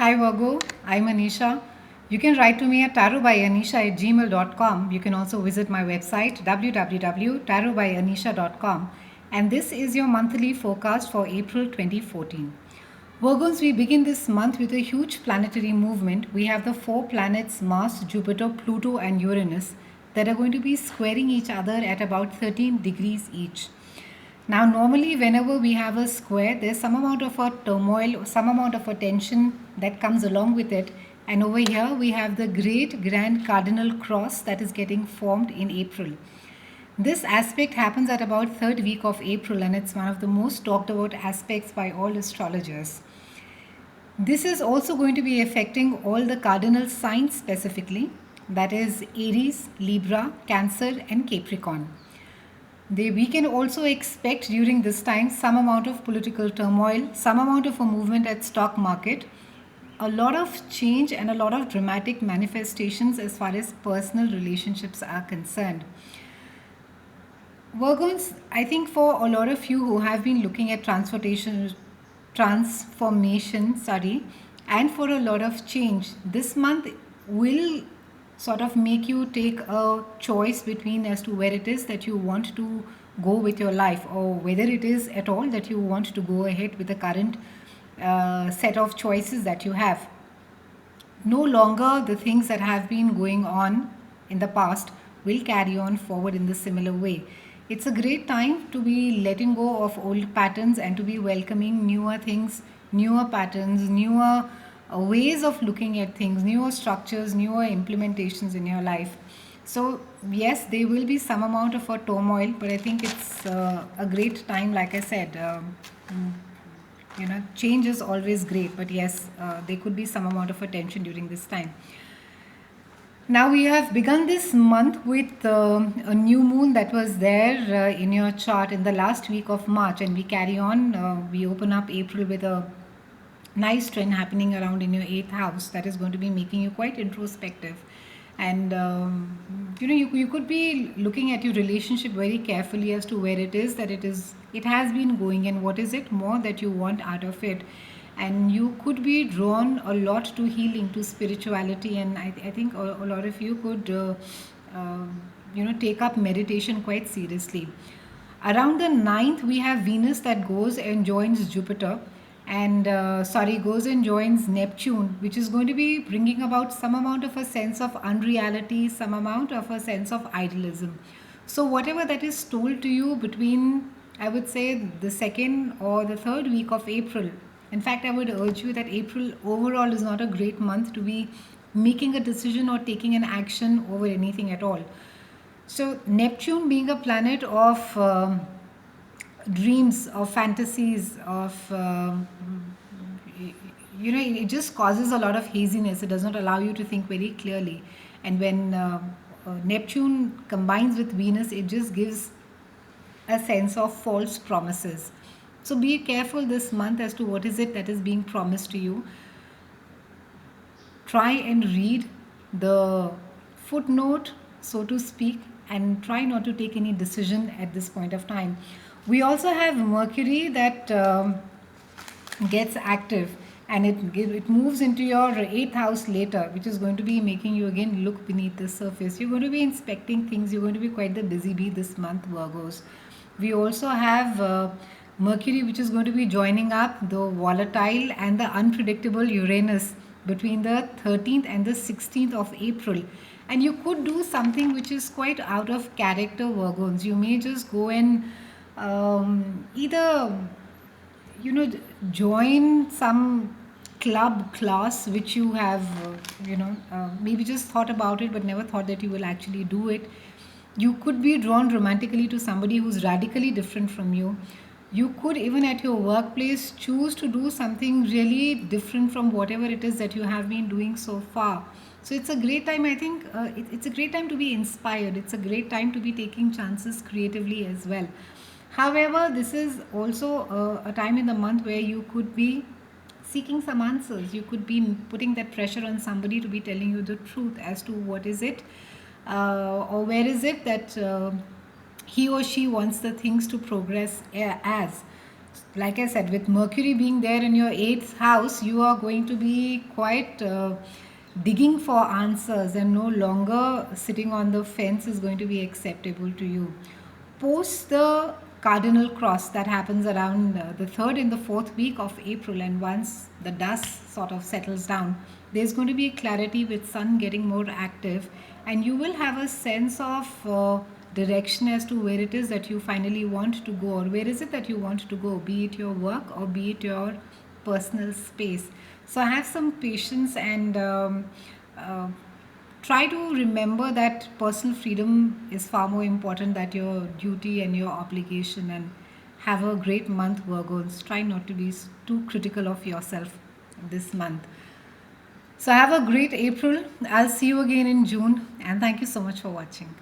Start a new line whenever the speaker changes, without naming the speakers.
Hi Virgo, I'm Anisha. You can write to me at tarotbyanisha@gmail.com. You can also visit my website www.tarotbyanisha.com. And this is your monthly forecast for April 2014. Virgos, we begin this month with a huge planetary movement. We have the four planets Mars, Jupiter, Pluto, and Uranus that are going to be squaring each other at about 13 degrees each. Now, normally, whenever we have a square, there's some amount of a turmoil, some amount of a tension that comes along with it. And over here, we have the great grand cardinal cross that is getting formed in April. This aspect happens at about third week of April, and it's one of the most talked about aspects by all astrologers. This is also going to be affecting all the cardinal signs specifically, that is Aries, Libra, Cancer, and Capricorn. We can also expect during this time some amount of political turmoil, some amount of a movement at stock market, a lot of change and a lot of dramatic manifestations as far as personal relationships are concerned. Virgos, I think for a lot of you who have been looking at transformation, and for a lot of change, this month will sort of make you take a choice between as to where it is that you want to go with your life, or whether it is at all that you want to go ahead with the current set of choices that you have. No longer the things that have been going on in the past will carry on forward in the similar way. It's a great time to be letting go of old patterns and to be welcoming newer things, newer patterns, newer ways of looking at things, newer structures, newer implementations in your life. So, yes, there will be some amount of a turmoil, but I think it's a great time, like I said. Change is always great, but yes, there could be some amount of attention during this time. Now we have begun this month with a new moon that was there in your chart in the last week of March, and we carry on. We open up April with a nice trend happening around in your 8th house that is going to be making you quite introspective. And you could be looking at your relationship very carefully as to where it is that it has been going, and what is it more that you want out of it. And you could be drawn a lot to healing, to spirituality, and I think a lot of you could take up meditation quite seriously. Around the 9th, we have Venus that goes and joins Jupiter, and goes and joins Neptune, which is going to be bringing about some amount of a sense of unreality, some amount of a sense of idealism. So whatever that is told to you between, I would say, the second or the third week of April. In fact, I would urge you that April overall is not a great month to be making a decision or taking an action over anything at all. So Neptune, being a planet of dreams, of fantasies, of it just causes a lot of haziness. It does not allow you to think very clearly. And when Neptune combines with Venus, it just gives a sense of false promises. So be careful this month as to what is it that is being promised to you. Try and read the footnote, so to speak, and try not to take any decision at this point of time. We also have Mercury that gets active, and it moves into your 8th house later, which is going to be making you again look beneath the surface. You're going to be inspecting things. You're going to be quite the busy bee this month, Virgos. We also have Mercury, which is going to be joining up the volatile and the unpredictable Uranus between the 13th and the 16th of April. And you could do something which is quite out of character, Virgos. You may just go and either join some club class which you have maybe just thought about it but never thought that you will actually do it. You could be drawn romantically to somebody who's radically different from you. You could, even at your workplace, choose to do something really different from whatever it is that you have been doing so far. So it's a great time, I think. It's a great time to be inspired. It's a great time to be taking chances creatively as well. However, this is also a time in the month where you could be seeking some answers. You could be putting that pressure on somebody to be telling you the truth as to what is it or where is it that he or she wants the things to progress as. like I said, with Mercury being there in your eighth house, you are going to be quite digging for answers, and no longer sitting on the fence is going to be acceptable to you. Post the cardinal cross that happens around the third and the fourth week of April, and once the dust sort of settles down, there's going to be a clarity with Sun getting more active, and you will have a sense of direction as to where it is that you finally want to go, or where is it that you want to go, be it your work or be it your personal space. So have some patience, and uh, try to remember that personal freedom is far more important than your duty and your obligation. And have a great month, Virgos. Try not to be too critical of yourself this month. So have a great April. I'll see you again in June, and thank you so much for watching.